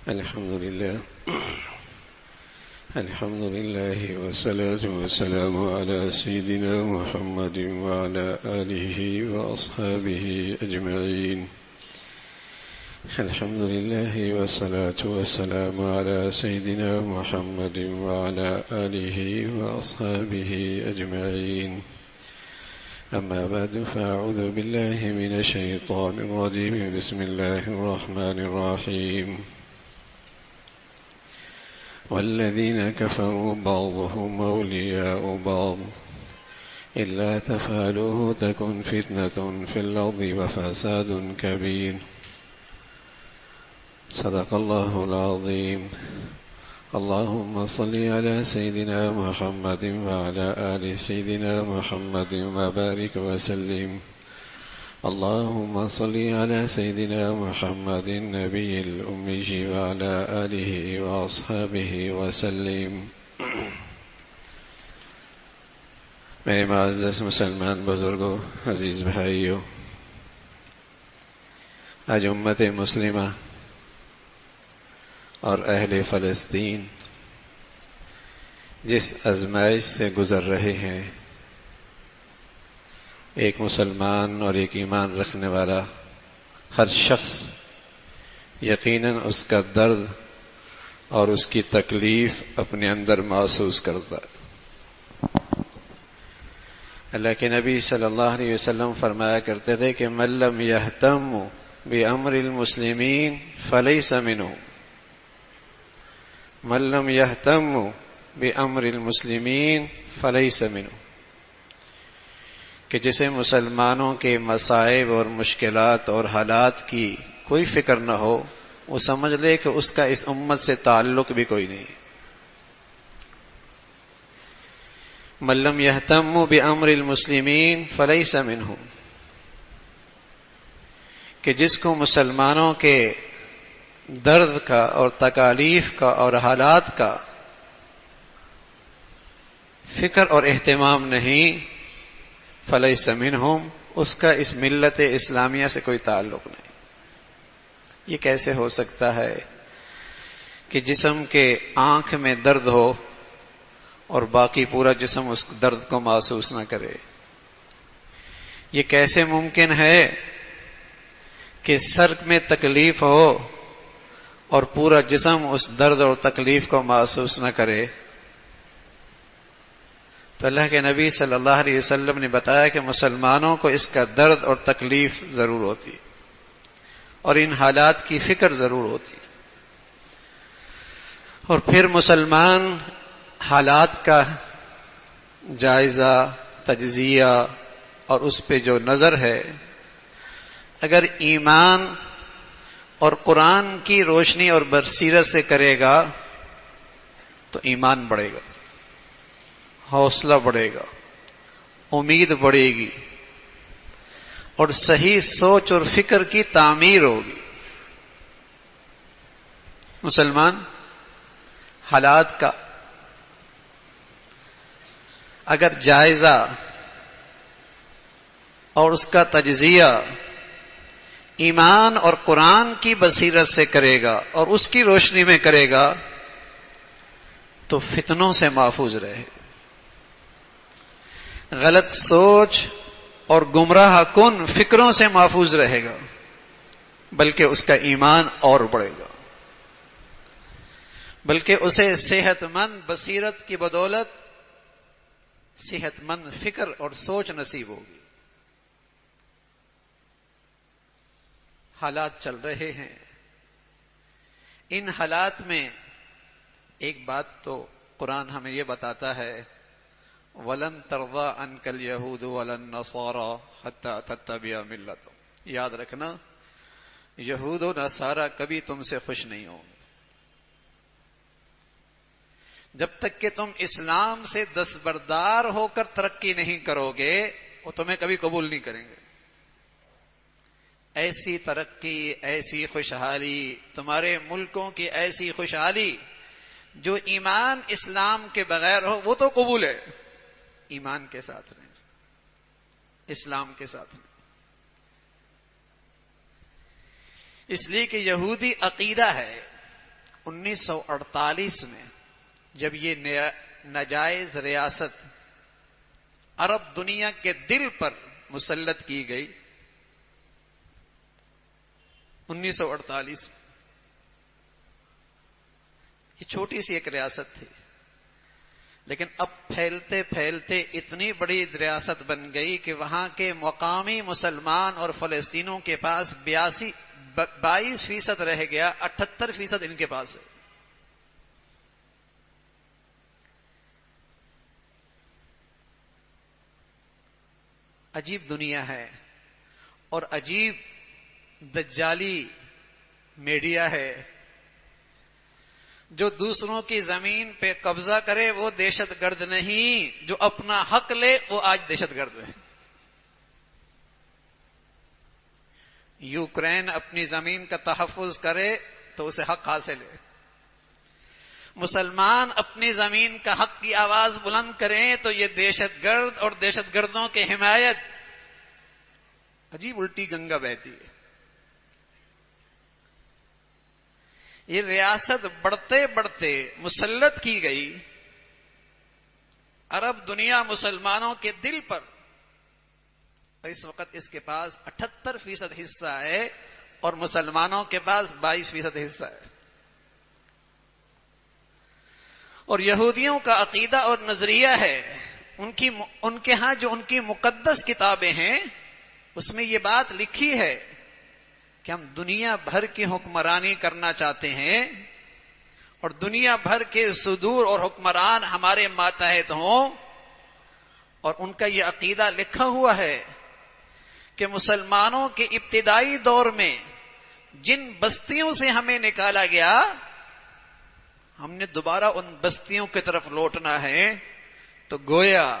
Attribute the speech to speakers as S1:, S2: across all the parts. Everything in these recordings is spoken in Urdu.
S1: الحمد لله والصلاة والسلام على سيدنا محمد وعلى آله وأصحابه أجمعين. الحمد لله والصلاة والسلام على سيدنا محمد وعلى آله وأصحابه أجمعين. أما بعد فأعوذ بالله من الشيطان الرجيم. بسم الله الرحمن الرحيم. والذين كفروا بعضهم أولياء بعض إلا تفعلوه تكن فتنة في الأرض وفساد كبير. صدق الله العظيم. اللهم صل على سيدنا محمد وعلى آل سيدنا محمد وبارك وسلم. اللهم صل على سيدنا محمد النبي الأمي وعلى آله وأصحابه وسلم. میرے معزز مسلمان بزرگوں، عزیز بھائیوں، آج امت مسلمہ اور اہل فلسطین جس آزمائش سے گزر رہے ہیں، ایک مسلمان اور ایک ایمان رکھنے والا ہر شخص یقیناً اس کا درد اور اس کی تکلیف اپنے اندر محسوس کرتا ہے۔ اللہ کے نبی صلی اللہ علیہ وسلم فرمایا کرتے تھے کہ من لم یہتم بامر المسلمین فلیس منہم، من لم یہتم بامر المسلمین فلیس منہم، کہ جسے مسلمانوں کے مصائب اور مشکلات اور حالات کی کوئی فکر نہ ہو، وہ سمجھ لے کہ اس کا اس امت سے تعلق بھی کوئی نہیں۔ من لم یہتم بامر المسلمین فلیس منہم، کہ جس کو مسلمانوں کے درد کا اور تکالیف کا اور حالات کا فکر اور اہتمام نہیں، فلیس منہم، اس کا اس ملت اسلامیہ سے کوئی تعلق نہیں۔ یہ کیسے ہو سکتا ہے کہ جسم کے آنکھ میں درد ہو اور باقی پورا جسم اس درد کو محسوس نہ کرے؟ یہ کیسے ممکن ہے کہ سر میں تکلیف ہو اور پورا جسم اس درد اور تکلیف کو محسوس نہ کرے؟ تو اللہ کے نبی صلی اللہ علیہ وسلم نے بتایا کہ مسلمانوں کو اس کا درد اور تکلیف ضرور ہوتی اور ان حالات کی فکر ضرور ہوتی، اور پھر مسلمان حالات کا جائزہ، تجزیہ اور اس پہ جو نظر ہے، اگر ایمان اور قرآن کی روشنی اور بصیرت سے کرے گا تو ایمان بڑھے گا، حوصلہ بڑھے گا، امید بڑھے گی، اور صحیح سوچ اور فکر کی تعمیر ہوگی۔ مسلمان حالات کا اگر جائزہ اور اس کا تجزیہ ایمان اور قرآن کی بصیرت سے کرے گا اور اس کی روشنی میں کرے گا تو فتنوں سے محفوظ رہے گا، غلط سوچ اور گمراہ کن فکروں سے محفوظ رہے گا، بلکہ اس کا ایمان اور بڑھے گا، بلکہ اسے صحت مند بصیرت کی بدولت صحت مند فکر اور سوچ نصیب ہوگی۔ حالات چل رہے ہیں، ان حالات میں ایک بات تو قرآن ہمیں یہ بتاتا ہے، وَلَن تَرْضَىٰ عَنْكَ الْيَهُودُ وَلَا النَّصَارَىٰ حَتَّىٰ تَتَّبِعَ مِلَّتَهُمْ، یاد رکھنا یہود و نصارہ کبھی تم سے خوش نہیں ہوں گے جب تک کہ تم اسلام سے دستبردار ہو کر ترقی نہیں کرو گے، وہ تمہیں کبھی قبول نہیں کریں گے۔ ایسی ترقی، ایسی خوشحالی، تمہارے ملکوں کی ایسی خوشحالی جو ایمان اسلام کے بغیر ہو وہ تو قبول ہے، ایمان کے ساتھ نہیں، اسلام کے ساتھ نہیں۔ اس لیے کہ یہودی عقیدہ ہے 1948 میں جب یہ ناجائز ریاست عرب دنیا کے دل پر مسلط کی گئی، 1948 میں، یہ چھوٹی سی ایک ریاست تھی، لیکن اب پھیلتے پھیلتے اتنی بڑی ریاست بن گئی کہ وہاں کے مقامی مسلمان اور فلسطینیوں کے پاس 22% رہ گیا، 78% ان کے پاس ہے۔ عجیب دنیا ہے اور عجیب دجالی میڈیا ہے۔ جو دوسروں کی زمین پہ قبضہ کرے وہ دہشت گرد نہیں، جو اپنا حق لے وہ آج دہشت گرد ہے۔ یوکرین اپنی زمین کا تحفظ کرے تو اسے حق حاصل ہے، مسلمان اپنی زمین کا حق کی آواز بلند کریں تو یہ دہشت گرد اور دہشت گردوں کی حمایت۔ عجیب الٹی گنگا بہتی ہے۔ یہ ریاست بڑھتے بڑھتے مسلط کی گئی عرب دنیا مسلمانوں کے دل پر، اس وقت اس کے پاس 78% حصہ ہے اور مسلمانوں کے پاس 22% حصہ ہے۔ اور یہودیوں کا عقیدہ اور نظریہ ہے، ان کے ہاں جو ان کی مقدس کتابیں ہیں اس میں یہ بات لکھی ہے کہ ہم دنیا بھر کی حکمرانی کرنا چاہتے ہیں اور دنیا بھر کے صدور اور حکمران ہمارے ماتحت ہوں، اور ان کا یہ عقیدہ لکھا ہوا ہے کہ مسلمانوں کے ابتدائی دور میں جن بستیوں سے ہمیں نکالا گیا ہم نے دوبارہ ان بستیوں کی طرف لوٹنا ہے۔ تو گویا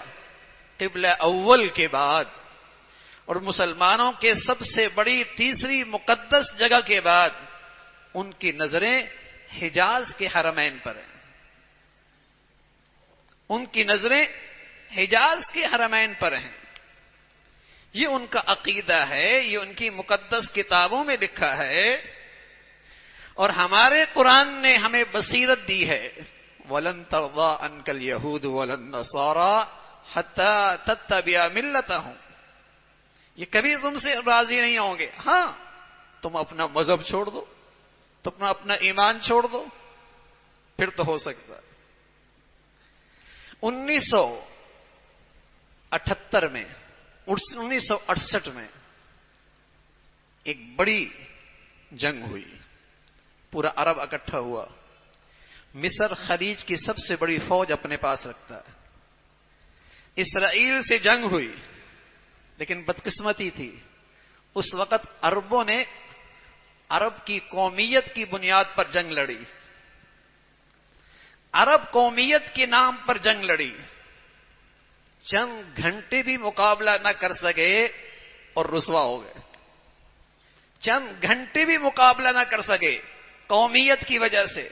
S1: قبلہ اول کے بعد اور مسلمانوں کے سب سے بڑی تیسری مقدس جگہ کے بعد ان کی نظریں حجاز کے حرمین پر ہیں، ان کی نظریں حجاز کے حرمین پر ہیں۔ یہ ان کا عقیدہ ہے، یہ ان کی مقدس کتابوں میں لکھا ہے، اور ہمارے قرآن نے ہمیں بصیرت دی ہے۔ وَلَن تَرْضَىٰ عَنْكَ الْيَهُودُ وَلَا النَّصَارَىٰ حَتَّىٰ تَتَّبِعَ مِلَّتَهُمْ، یہ کبھی تم سے راضی نہیں ہوں گے، ہاں تم اپنا مذہب چھوڑ دو، تم اپنا ایمان چھوڑ دو، پھر تو ہو سکتا ہے۔ 1968 میں 1968 میں ایک بڑی جنگ ہوئی، پورا عرب اکٹھا ہوا، مصر خلیج کی سب سے بڑی فوج اپنے پاس رکھتا ہے، اسرائیل سے جنگ ہوئی، لیکن بدقسمتی تھی اس وقت عربوں نے عرب کی قومیت کی بنیاد پر جنگ لڑی، عرب قومیت کے نام پر جنگ لڑی، چند گھنٹے بھی مقابلہ نہ کر سکے اور رسوا ہو گئے، چند گھنٹے بھی مقابلہ نہ کر سکے قومیت کی وجہ سے،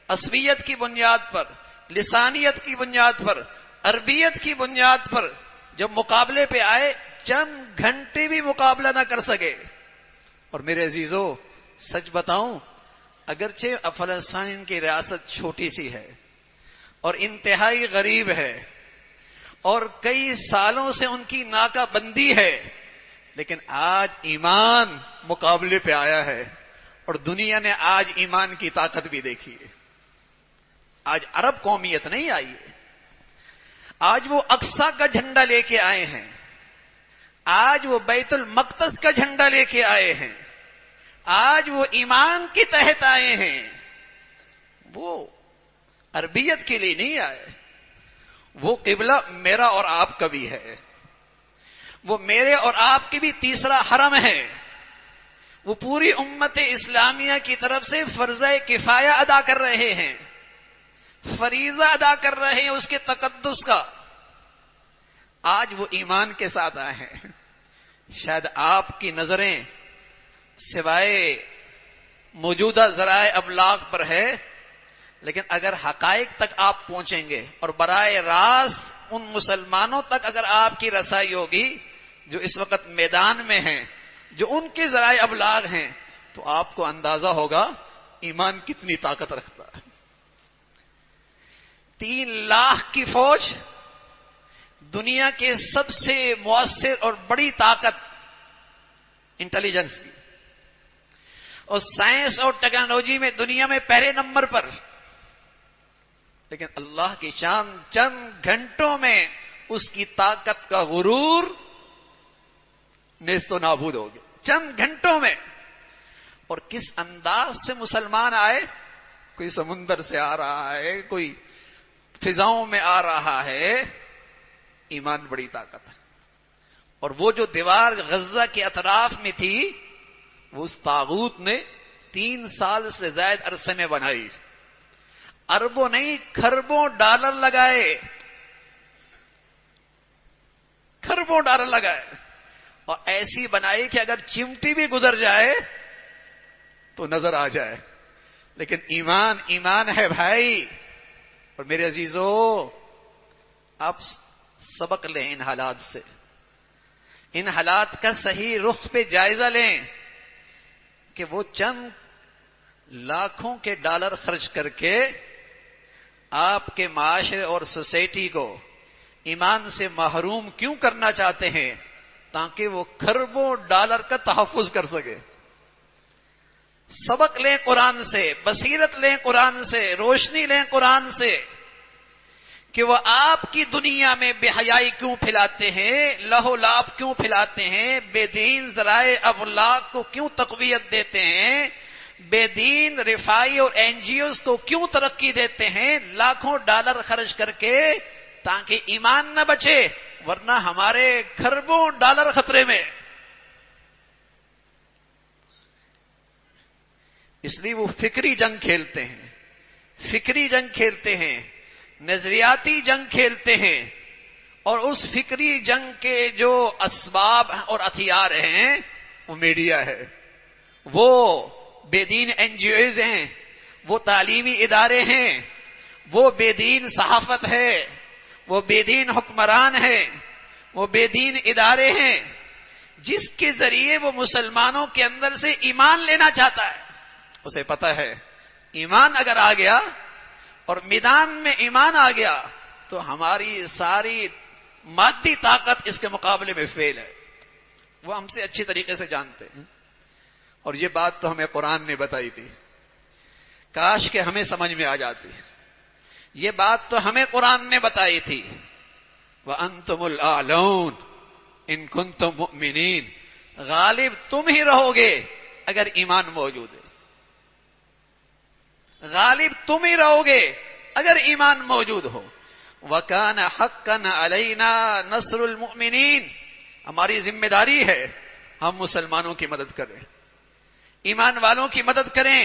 S1: عصبیت کی بنیاد پر، لسانیت کی بنیاد پر، عربیت کی بنیاد پر جب مقابلے پہ آئے چند گھنٹے بھی مقابلہ نہ کر سکے۔ اور میرے عزیزو سچ بتاؤں، اگرچہ فلسطین کی ریاست چھوٹی سی ہے اور انتہائی غریب ہے اور کئی سالوں سے ان کی ناکہ بندی ہے، لیکن آج ایمان مقابلے پہ آیا ہے اور دنیا نے آج ایمان کی طاقت بھی دیکھی ہے۔ آج عرب قومیت نہیں آئی ہے، آج وہ اقصی کا جھنڈا لے کے آئے ہیں، آج وہ بیت المقدس کا جھنڈا لے کے آئے ہیں، آج وہ ایمان کے تحت آئے ہیں، وہ عربیت کے لیے نہیں آئے۔ وہ قبلہ میرا اور آپ کا بھی ہے، وہ میرے اور آپ کی بھی تیسرا حرم ہے، وہ پوری امت اسلامیہ کی طرف سے فرض کفایہ ادا کر رہے ہیں، فریضہ ادا کر رہے ہیں اس کے تقدس کا۔ آج وہ ایمان کے ساتھ آئے ہیں۔ شاید آپ کی نظریں سوائے موجودہ ذرائع ابلاغ پر ہے، لیکن اگر حقائق تک آپ پہنچیں گے اور براہ راست ان مسلمانوں تک اگر آپ کی رسائی ہوگی جو اس وقت میدان میں ہیں، جو ان کے ذرائع ابلاغ ہیں، تو آپ کو اندازہ ہوگا ایمان کتنی طاقت رکھتا ہے. 3 لاکھ کی فوج، دنیا کے سب سے مؤثر اور بڑی طاقت انٹیلیجنس کی، اور سائنس اور ٹیکنالوجی میں دنیا میں پہلے نمبر پر. لیکن اللہ کی شان، چند گھنٹوں میں اس کی طاقت کا غرور نیست و نابود ہو گیا، چند گھنٹوں میں. اور کس انداز سے مسلمان آئے، کوئی سمندر سے آ رہا ہے، کوئی فضاؤں میں آ رہا ہے. ایمان بڑی طاقت ہے. اور وہ جو دیوار غزہ کے اطراف میں تھی، وہ اس طاغوت نے 3 سال سے زائد عرصے میں بنائی. اربوں نہیں، کھربوں ڈالر لگائے، کھربوں ڈالر لگائے، اور ایسی بنائی کہ اگر چمٹی بھی گزر جائے تو نظر آ جائے. لیکن ایمان ایمان ہے بھائی. اور میرے عزیزو، آپ سبق لیں ان حالات سے، ان حالات کا صحیح رخ پہ جائزہ لیں کہ وہ چند لاکھوں کے ڈالر خرچ کر کے آپ کے معاشرے اور سوسائٹی کو ایمان سے محروم کیوں کرنا چاہتے ہیں، تاکہ وہ کھربوں ڈالر کا تحفظ کر سکے. سبق لیں قرآن سے، بصیرت لیں قرآن سے، روشنی لیں قرآن سے کہ وہ آپ کی دنیا میں بے حیائی کیوں پھیلاتے ہیں، لہو لعب کیوں پھیلاتے ہیں، بے دین ذرائع ابلاغ کو کیوں تقویت دیتے ہیں، بے دین رفائی اور NGOs کو کیوں ترقی دیتے ہیں لاکھوں ڈالر خرچ کر کے، تاکہ ایمان نہ بچے، ورنہ ہمارے کھربوں ڈالر خطرے میں. اس لیے وہ فکری جنگ کھیلتے ہیں، فکری جنگ کھیلتے ہیں، نظریاتی جنگ کھیلتے ہیں. اور اس فکری جنگ کے جو اسباب اور ہتھیار ہیں وہ میڈیا ہے، وہ بے دین NGOs ہیں، وہ تعلیمی ادارے ہیں، وہ بے دین صحافت ہے، وہ بے دین حکمران ہیں، وہ بے دین ادارے ہیں جس کے ذریعے وہ مسلمانوں کے اندر سے ایمان لینا چاہتا ہے. اسے پتا ہے ایمان اگر آ گیا اور میدان میں ایمان آ گیا تو ہماری ساری مادی طاقت اس کے مقابلے میں فیل ہے. وہ ہم سے اچھی طریقے سے جانتے ہیں. اور یہ بات تو ہمیں قرآن نے بتائی تھی، کاش کہ ہمیں سمجھ میں آ جاتی. یہ بات تو ہمیں قرآن نے بتائی تھی، وَأَنْتُمُ الْأَعْلَوْنَ إِن كُنتُم مُؤْمِنِينَ. غالب تم ہی رہو گے اگر ایمان موجود ہے، غالب تم ہی رہو گے اگر ایمان موجود ہو. وَكَانَ حَقًّا عَلَيْنَا نَصْرُ الْمُؤْمِنِينَ. ہماری ذمہ داری ہے ہم مسلمانوں کی مدد کریں، ایمان والوں کی مدد کریں،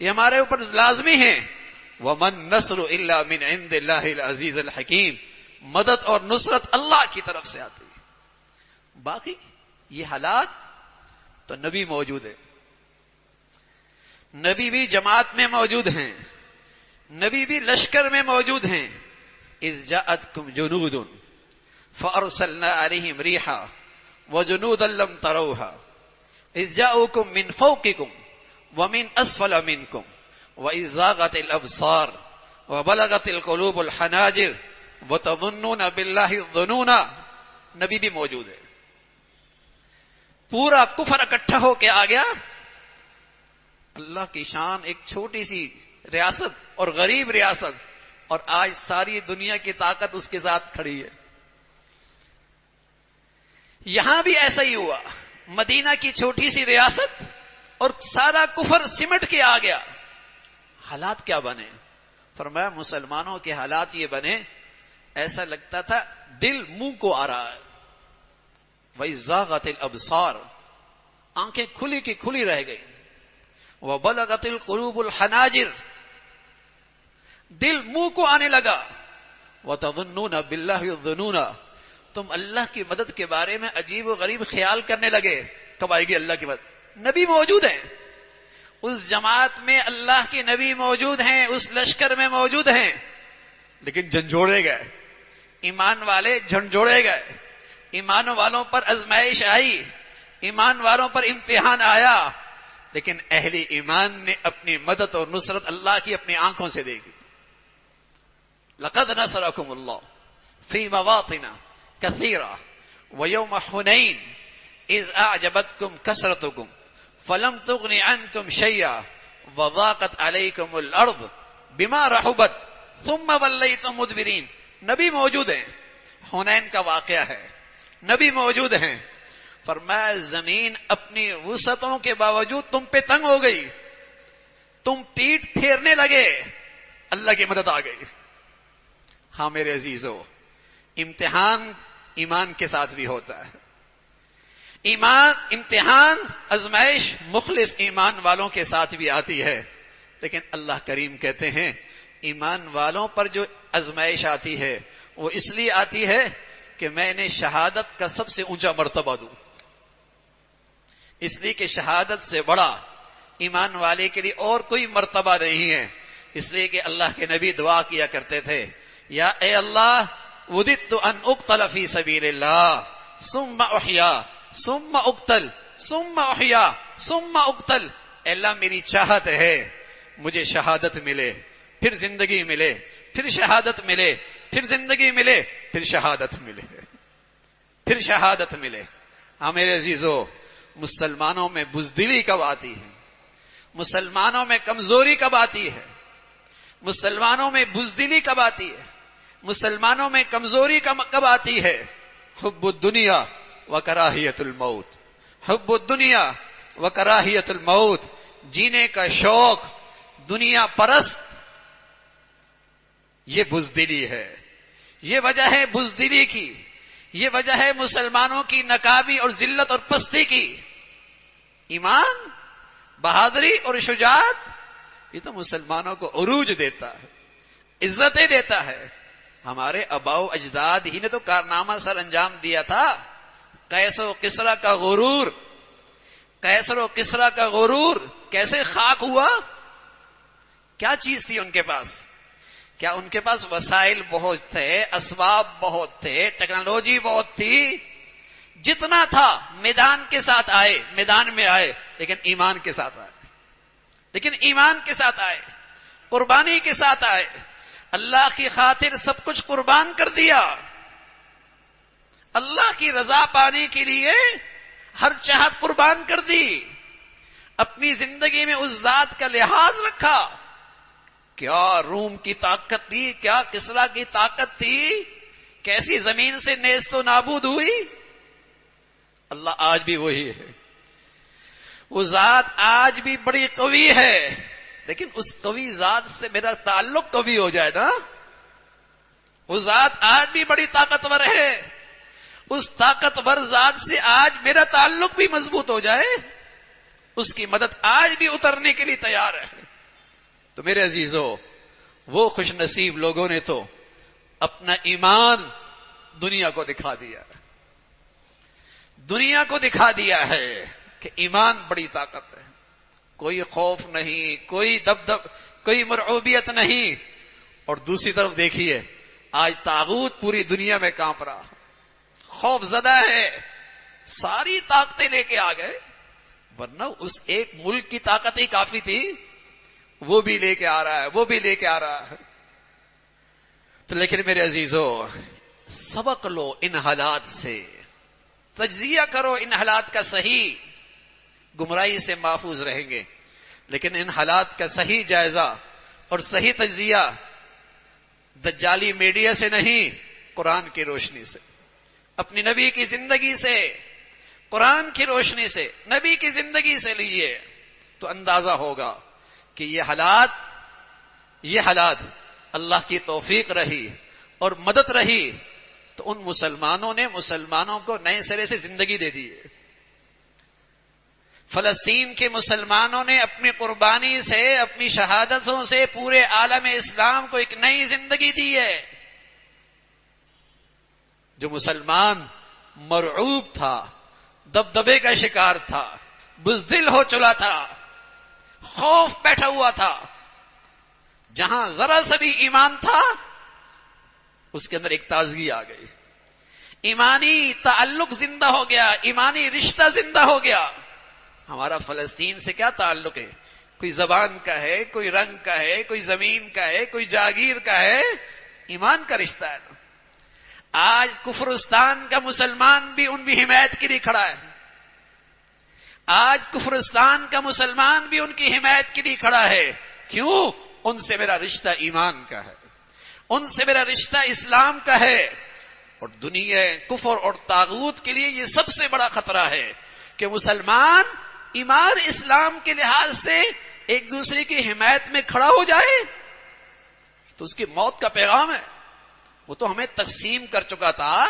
S1: یہ ہمارے اوپر لازمی ہے. وَمَن نَّصْرُ إِلَّا مِنْ عِنْدِ اللَّهِ الْعَزِيزِ الْحَكِيمِ. مدد اور نصرت اللہ کی طرف سے آتی ہے. باقی یہ حالات تو نبی موجود ہے، نبی بھی جماعت میں موجود ہیں، نبی بھی لشکر میں موجود ہیں. اذ جاءتکم جنود فارسلنا علیہم ریحا وجنودا لم تروها اذ جاءوکم من فوقکم ومن اسفل منکم واذ زاغت الابصار وبلغت القلوب الحناجر وتظنون باللہ الظنون. نبی بھی موجود ہے. پورا کفر اکٹھا ہو کے آ گیا. اللہ کی شان، ایک چھوٹی سی ریاست اور غریب ریاست، اور آج ساری دنیا کی طاقت اس کے ساتھ کھڑی ہے. یہاں بھی ایسا ہی ہوا، مدینہ کی چھوٹی سی ریاست اور سارا کفر سمٹ کے آ گیا. حالات کیا بنے؟ فرمایا مسلمانوں کے حالات یہ بنے، ایسا لگتا تھا دل منہ کو آ رہا ہے. وَإِذْ زَاغَتِ الْأَبْصَارُ. آنکھیں کھلی کی کھلی رہ گئی. وَبَلَغَتِ الْقُلُوبُ الْحَنَاجِرَ. دل منہ کو آنے لگا. وَتَظُنُّونَ بِاللَّهِ الظُّنُونَ. تم اللہ کی مدد کے بارے میں عجیب و غریب خیال کرنے لگے. کب آئے گی اللہ کی مدد؟ نبی موجود ہیں، اس جماعت میں اللہ کے نبی موجود ہیں، اس لشکر میں موجود ہیں، لیکن جھنجھوڑے گئے. ایمان والے جھنجھوڑے گئے. ایمان والوں پر آزمائش آئی، ایمان والوں پر امتحان آیا. لیکن اہل ایمان نے اپنی مدد اور نصرت اللہ کی اپنی آنکھوں سے دیکھی. لقد نصرکم اللہ فی مواطن کثیرہ ویوم حنین اذ اعجبتکم کثرتکم فلم تغن عنکم شیئا وضاقت علیکم الارض بما رحبت ثم ولیتم مدبرین. نبی موجود ہیں، حنین کا واقعہ ہے، نبی موجود ہیں. فرمایا زمین اپنی وسعتوں کے باوجود تم پہ تنگ ہو گئی، تم پیٹ پھیرنے لگے، اللہ کی مدد آ گئی. ہاں میرے عزیزو، امتحان ایمان کے ساتھ بھی ہوتا ہے. امتحان آزمائش مخلص ایمان والوں کے ساتھ بھی آتی ہے. لیکن اللہ کریم کہتے ہیں ایمان والوں پر جو آزمائش آتی ہے وہ اس لیے آتی ہے کہ میں نے شہادت کا سب سے اونچا مرتبہ دوں. اس لیے کہ شہادت سے بڑا ایمان والے کے لیے اور کوئی مرتبہ نہیں ہے. اس لیے کہ اللہ کے نبی دعا کیا کرتے تھے، یا اے اللہ وددت ان اقتل فی سبیل اللہ ثم احیا ثم اقتل ثم احیا ثم اقتل. اے اللہ میری چاہت ہے مجھے شہادت ملے، پھر زندگی ملے، پھر شہادت ملے، پھر زندگی ملے، پھر شہادت ملے، پھر شہادت ملے. ہاں میرے عزیزو، مسلمانوں میں بزدلی کب آتی ہے، مسلمانوں میں کمزوری کب آتی ہے، مسلمانوں میں بزدلی کب آتی ہے، مسلمانوں میں کمزوری کب آتی ہے؟ حب الدنیا و کراہیت الموت. حب الدنیا و کراہیت الموت، جینے کا شوق، دنیا پرست، یہ بزدلی ہے. یہ وجہ ہے بزدلی کی، یہ وجہ ہے مسلمانوں کی ناکامی اور ذلت اور پستی کی. ایمان، بہادری اور شجاعت یہ تو مسلمانوں کو عروج دیتا ہے، عزتیں دیتا ہے. ہمارے آباء و اجداد ہی نے تو کارنامہ سر انجام دیا تھا. قیصر و کسریٰ کا غرور، قیصر و کسریٰ کا غرور کیسے خاک ہوا؟ کیا چیز تھی ان کے پاس؟ کیا ان کے پاس وسائل بہت تھے، اسباب بہت تھے، ٹیکنالوجی بہت تھی؟ جتنا تھا میدان کے ساتھ آئے، میدان میں آئے، لیکن ایمان کے ساتھ آئے، لیکن ایمان کے ساتھ آئے، قربانی کے ساتھ آئے. اللہ کی خاطر سب کچھ قربان کر دیا. اللہ کی رضا پانے کے لیے ہر چاہت قربان کر دی. اپنی زندگی میں اس ذات کا لحاظ رکھا. کیا روم کی طاقت تھی، کیا کسریٰ کی طاقت تھی، کیسی زمین سے نیست و نابود ہوئی. اللہ آج بھی وہی ہے، وہ ذات آج بھی بڑی قوی ہے. لیکن اس قوی ذات سے میرا تعلق قوی ہو جائے نا. وہ ذات آج بھی بڑی طاقتور ہے، اس طاقتور ذات سے آج میرا تعلق بھی مضبوط ہو جائے، اس کی مدد آج بھی اترنے کے لیے تیار ہے. تو میرے عزیزو، وہ خوش نصیب لوگوں نے تو اپنا ایمان دنیا کو دکھا دیا، دنیا کو دکھا دیا ہے کہ ایمان بڑی طاقت ہے. کوئی خوف نہیں، کوئی دبدب، کوئی مرعوبیت نہیں. اور دوسری طرف دیکھیے، آج طاغوت پوری دنیا میں کانپ رہا، خوف زدہ ہے، ساری طاقتیں لے کے آ گئے. ورنہ اس ایک ملک کی طاقت ہی کافی تھی، وہ بھی لے کے آ رہا ہے، وہ بھی لے کے آ رہا ہے. تو لیکن میرے عزیزو، سبق لو ان حالات سے، تجزیہ کرو ان حالات کا صحیح. گمراہی سے محفوظ رہیں گے، لیکن ان حالات کا صحیح جائزہ اور صحیح تجزیہ دجالی میڈیا سے نہیں، قرآن کی روشنی سے، اپنی نبی کی زندگی سے، قرآن کی روشنی سے، نبی کی زندگی سے لیے تو اندازہ ہوگا کہ یہ حالات اللہ کی توفیق رہی اور مدد رہی تو ان مسلمانوں نے مسلمانوں کو نئے سرے سے زندگی دے دی ہے. فلسطین کے مسلمانوں نے اپنی قربانی سے، اپنی شہادتوں سے پورے عالم اسلام کو ایک نئی زندگی دی ہے. جو مسلمان مرعوب تھا، دبدبے کا شکار تھا، بزدل ہو چلا تھا، خوف بیٹھا ہوا تھا، جہاں ذرا سا بھی ایمان تھا اس کے اندر ایک تازگی آ گئی، ایمانی تعلق زندہ ہو گیا، ایمانی رشتہ زندہ ہو گیا. ہمارا فلسطین سے کیا تعلق ہے؟ کوئی زبان کا ہے، کوئی رنگ کا ہے، کوئی زمین کا ہے، کوئی جاگیر کا ہے، ایمان کا رشتہ ہے نا۔ آج کفرستان کا مسلمان بھی ان کی حمایت کے لیے کھڑا ہے، آج کفرستان کا مسلمان بھی ان کی حمایت کے لیے کھڑا ہے۔ کیوں؟ ان سے میرا رشتہ ایمان کا ہے، ان سے میرا رشتہ اسلام کا ہے۔ اور دنیا کفر اور طاغوت کے لیے یہ سب سے بڑا خطرہ ہے کہ مسلمان ایمان اسلام کے لحاظ سے ایک دوسرے کی حمایت میں کھڑا ہو جائے تو اس کی موت کا پیغام ہے۔ وہ تو ہمیں تقسیم کر چکا تھا،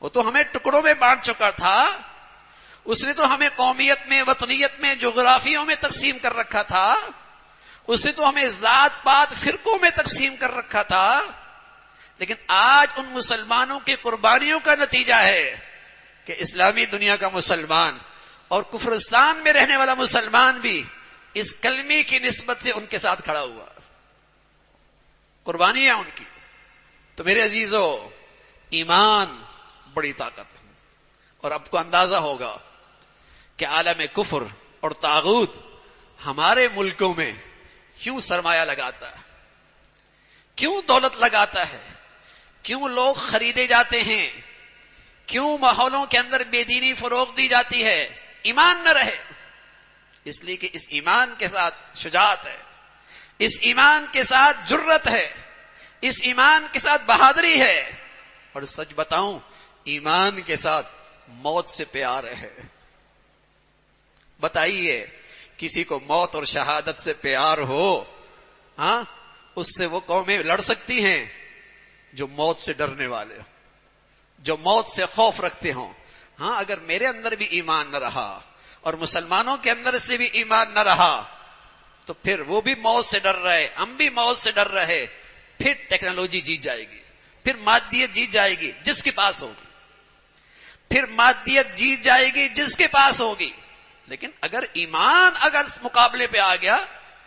S1: وہ تو ہمیں ٹکڑوں میں بانٹ چکا تھا، اس نے تو ہمیں قومیت میں، وطنیت میں، جغرافیوں میں تقسیم کر رکھا تھا، اس نے تو ہمیں ذات پات فرقوں میں تقسیم کر رکھا تھا۔ لیکن آج ان مسلمانوں کی قربانیوں کا نتیجہ ہے کہ اسلامی دنیا کا مسلمان اور کفرستان میں رہنے والا مسلمان بھی اس کلمے کی نسبت سے ان کے ساتھ کھڑا ہوا، قربانیاں ان کی۔ تو میرے عزیزو، ایمان بڑی طاقت ہے، اور اب کو اندازہ ہوگا کہ عالم کفر اور طاغوت ہمارے ملکوں میں کیوں سرمایہ لگاتا ہے، کیوں دولت لگاتا ہے، کیوں لوگ خریدے جاتے ہیں، کیوں ماحولوں کے اندر بے دینی فروغ دی جاتی ہے، ایمان نہ رہے۔ اس لیے کہ اس ایمان کے ساتھ شجاعت ہے، اس ایمان کے ساتھ جرت ہے، اس ایمان کے ساتھ بہادری ہے، اور سچ بتاؤں ایمان کے ساتھ موت سے پیار ہے۔ بتائیے کسی کو موت اور شہادت سے پیار ہو، ہاں، اس سے وہ قومیں لڑ سکتی ہیں جو موت سے ڈرنے والے ہوں، جو موت سے خوف رکھتے ہوں۔ ہاں، اگر میرے اندر بھی ایمان نہ رہا اور مسلمانوں کے اندر سے بھی ایمان نہ رہا تو پھر وہ بھی موت سے ڈر رہے، ہم بھی موت سے ڈر رہے، پھر ٹیکنالوجی جیت جائے گی، پھر مادیت جیت جائے گی جس کے پاس ہوگی، پھر مادیت جیت جائے گی جس کے پاس ہوگی۔ لیکن اگر ایمان اگر مقابلے پہ آ گیا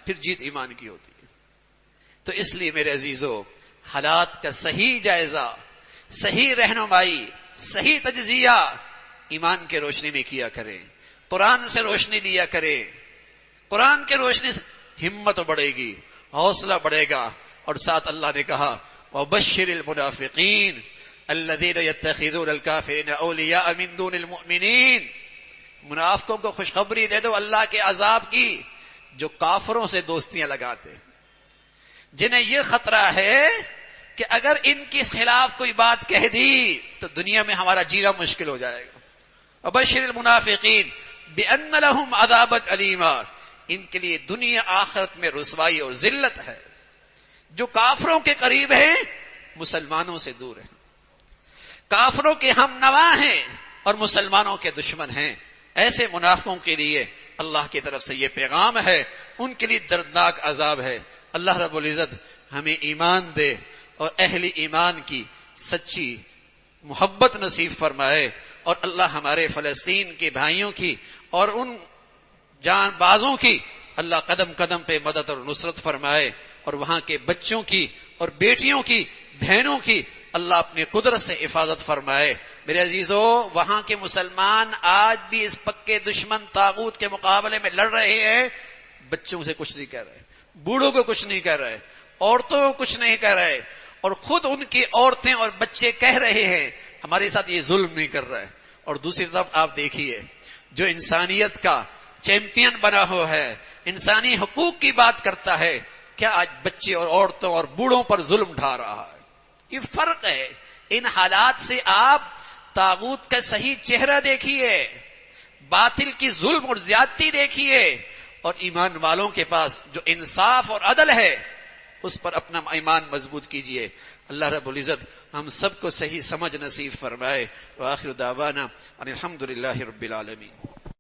S1: پھر جیت ایمان کی ہوتی ہے۔ تو اس لیے میرے عزیزو، حالات کا صحیح جائزہ، صحیح رہنمائی، صحیح تجزیہ ایمان کے روشنی میں کیا کریں، قرآن سے روشنی لیا کریں۔ قرآن کے روشنی سے ہمت بڑھے گی، حوصلہ بڑھے گا، اور ساتھ اللہ نے کہا وَبَشِّرِ الْمُنَافِقِينَ الَّذِينَ يَتَّخِذُونَ الْكَافِرِينَ أَوْلِيَاءَ مِن دُونِ الْمُؤْمِنِينَ۔ منافقوں کو خوشخبری دے دو اللہ کے عذاب کی، جو کافروں سے دوستیاں لگاتے، جنہیں یہ خطرہ ہے کہ اگر ان کے خلاف کوئی بات کہہ دی تو دنیا میں ہمارا جینا مشکل ہو جائے گا۔ وَبَشِّرِ الْمُنَافِقِينَ بِأَنَّ لَهُمْ عَذَابًا أَلِيمًا۔ ان کے لیے دنیا آخرت میں رسوائی اور ذلت ہے۔ جو کافروں کے قریب ہیں مسلمانوں سے دور ہیں، کافروں کے ہم نوا ہیں اور مسلمانوں کے دشمن ہیں، ایسے منافقوں کے لیے اللہ کی طرف سے یہ پیغام ہے، ان کے لیے دردناک عذاب ہے۔ اللہ رب العزت ہمیں ایمان دے اور اہل ایمان کی سچی محبت نصیب فرمائے، اور اللہ ہمارے فلسطین کے بھائیوں کی اور ان جان بازوں کی اللہ قدم قدم پہ مدد اور نصرت فرمائے، اور وہاں کے بچوں کی اور بیٹیوں کی، بہنوں کی اللہ اپنی قدرت سے حفاظت فرمائے۔ میرے عزیزو، وہاں کے مسلمان آج بھی اس پکے دشمن طاغوت کے مقابلے میں لڑ رہے ہیں، بچوں سے کچھ نہیں کہہ رہے، بوڑھوں کو کچھ نہیں کہہ رہے، عورتوں کو کچھ نہیں کہہ رہے، اور خود ان کی عورتیں اور بچے کہہ رہے ہیں ہمارے ساتھ یہ ظلم نہیں کر رہے۔ اور دوسری طرف آپ دیکھیے، جو انسانیت کا چیمپئن بنا ہوا ہے، انسانی حقوق کی بات کرتا ہے، کیا آج بچے اور عورتوں اور بوڑھوں پر ظلم ڈھا رہا ہے؟ یہ فرق ہے۔ ان حالات سے آپ طاغوت کا صحیح چہرہ دیکھیے، باطل کی ظلم اور زیادتی دیکھیے، اور ایمان والوں کے پاس جو انصاف اور عدل ہے اس پر اپنا ایمان مضبوط کیجئے۔ اللہ رب العزت ہم سب کو صحیح سمجھ نصیب فرمائے۔ وآخر دعوانا ان الحمد للہ رب العالمین۔